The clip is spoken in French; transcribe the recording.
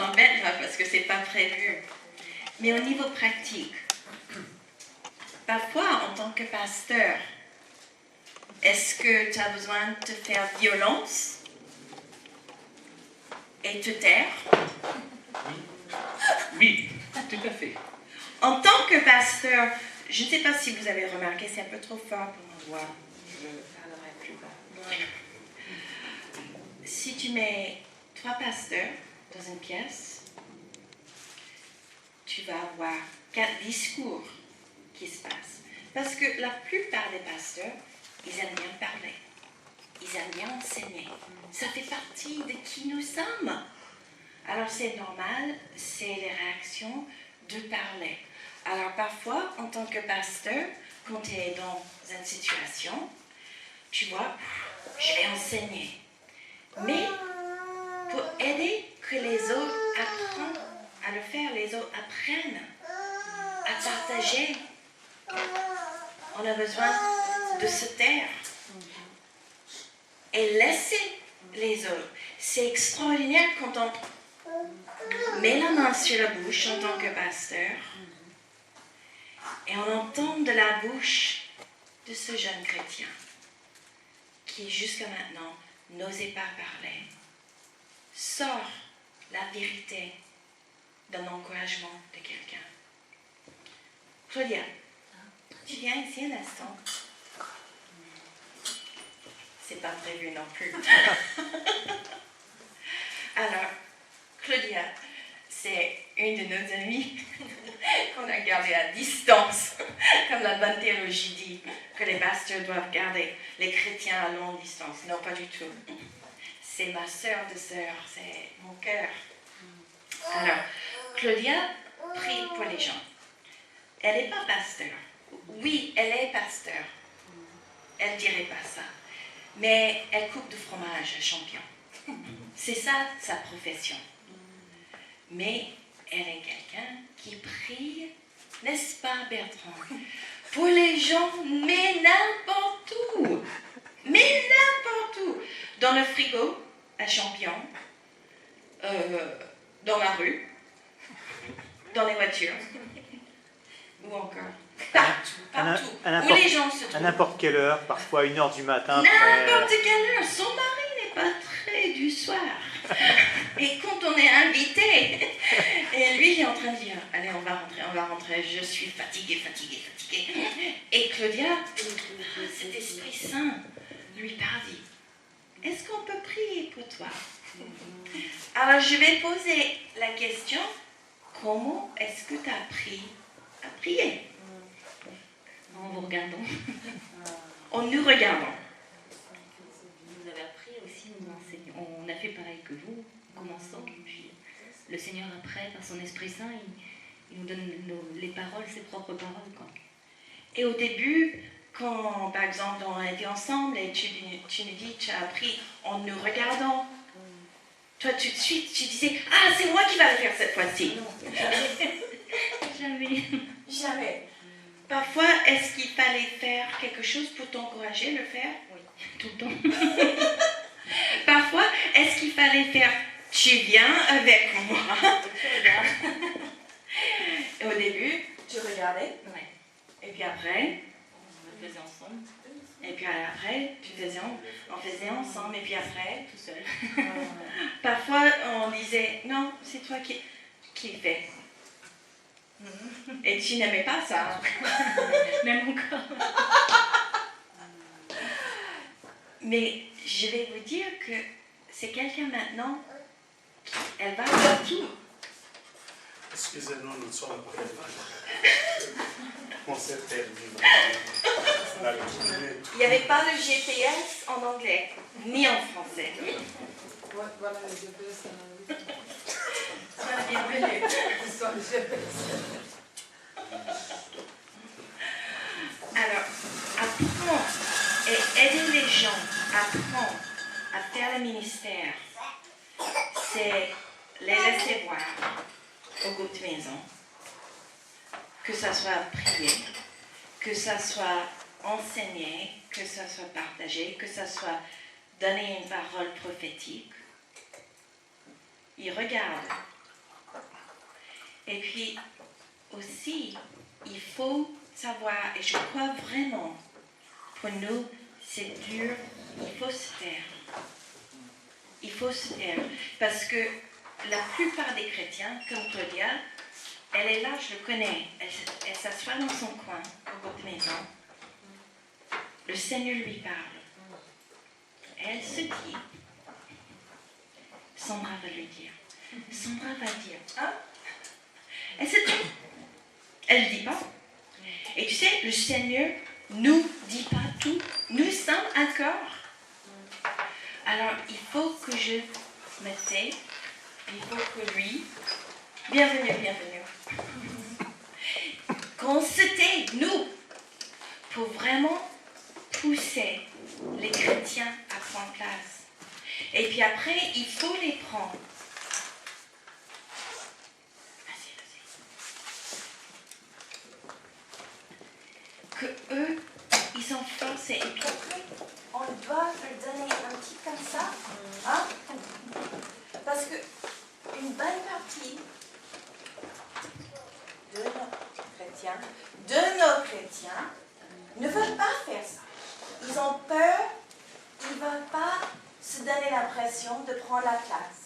l'embête là parce que c'est pas prévu. Mais au niveau pratique, parfois en tant que pasteur, est-ce que tu as besoin de te faire violence et te taire? Oui, tout à fait. En tant que pasteur, je ne sais pas si vous avez remarqué, c'est un peu trop fort pour ma voix. Je parlerai plus bas. Si tu mets 3 pasteurs dans une pièce, tu vas avoir 4 discours qui se passent. Parce que la plupart des pasteurs, ils aiment bien parler. Ils aiment bien enseigner. Ça fait partie de qui nous sommes. Alors c'est normal, c'est les réactions de parler. Alors parfois, en tant que pasteur, quand tu es dans une situation, tu vois, je vais enseigner. Mais pour aider que les autres apprennent à le faire, les autres apprennent à partager, on a besoin de se taire et laisser les autres. C'est extraordinaire quand on met la main sur la bouche en tant que pasteur et on entend de la bouche de ce jeune chrétien qui jusqu'à maintenant n'osait pas parler, sort la vérité d'un encouragement de quelqu'un. Claudia, tu viens ici un instant. C'est pas prévu non plus. Alors, Claudia, c'est une de nos amies qu'on a gardée à distance, comme la bonne théologie dit, que les pasteurs doivent garder les chrétiens à longue distance. Non, pas du tout. C'est ma sœur de sœur, c'est mon cœur. Alors, Claudia prie pour les gens. Elle n'est pas pasteur. Oui, elle est pasteur. Elle ne dirait pas ça. Mais elle coupe du fromage à Champion. C'est ça, sa profession. Mais elle est quelqu'un qui prie, n'est-ce pas, Bertrand? Pour les gens, mais n'importe où. Mais n'importe où. Dans le frigo, à Champion, dans la rue, dans les voitures, ou encore partout, où les gens se trouvent. À n'importe quelle heure, parfois 1h du matin. N'importe quelle heure. Son mari n'est pas très du soir. Et quand on est invité, et lui il est en train de dire, allez on va rentrer, je suis fatiguée. Et Claudia, cet Esprit Saint lui parle, dit, est-ce qu'on peut prier pour toi? Alors je vais poser la question, comment est-ce que tu as appris à prier? En vous regardant. En nous regardant. Vous avez appris aussi, on a fait pareil que vous, en commençant, et puis le Seigneur après, par son Esprit Saint, il nous donne les paroles, ses propres paroles, quoi. Et au début, quand par exemple on était ensemble et tu nous dis, tu as appris en nous regardant, toi tout de suite tu disais, ah c'est moi qui va le faire cette fois-ci. Jamais. Parfois, est-ce qu'il fallait faire quelque chose pour t'encourager à le faire? Oui, tout le temps. Parfois, est-ce qu'il fallait faire, tu viens avec moi? Et au début, tu regardais. Ouais. Et puis après, On le faisait ensemble. et puis après, on faisait ensemble. Et puis après, Tout seul. parfois, on disait, non, c'est toi qui fais. Et tu n'aimais pas ça. Même encore. Mais je vais vous dire que c'est quelqu'un maintenant, elle va partout. Excusez-nous, nous sommes prêts. On s'est perdu. Il n'y avait pas le GPS en anglais, ni en français. Voilà le GPS. Bienvenue. Soit le GPS. Alors, apprendre et aider les gens, apprendre à faire le ministère, c'est les laisser voir au groupe de maison, que ça soit prié, que ça soit enseigné, que ça soit partagé, que ça soit donner une parole prophétique. Ils regardent Et puis aussi, il faut savoir, et je crois vraiment, pour nous, c'est dur, il faut se taire. Il faut se taire. Parce que la plupart des chrétiens, comme Claudia, elle est là, je le connais, elle s'assoit dans son coin, au bord de maison. Le Seigneur lui parle. Elle se dit, Sandra va lui dire. Sandra va dire, hein? Elle se dit. Elle ne dit pas. Et tu sais, le Seigneur nous dit pas tout. Nous sommes un corps. Alors, il faut que je me tais. Il faut que lui... Bienvenue. Qu'on se tait, nous, pour vraiment pousser les chrétiens à prendre place. Et puis après, il faut les prendre. Que eux, ils sont forcés. Et puis après, on doit leur donner un petit comme ça. Hein? Parce que une bonne partie de nos chrétiens, ne veulent pas faire ça. Ils ont peur, ils ne veulent pas se donner l'impression de prendre la place.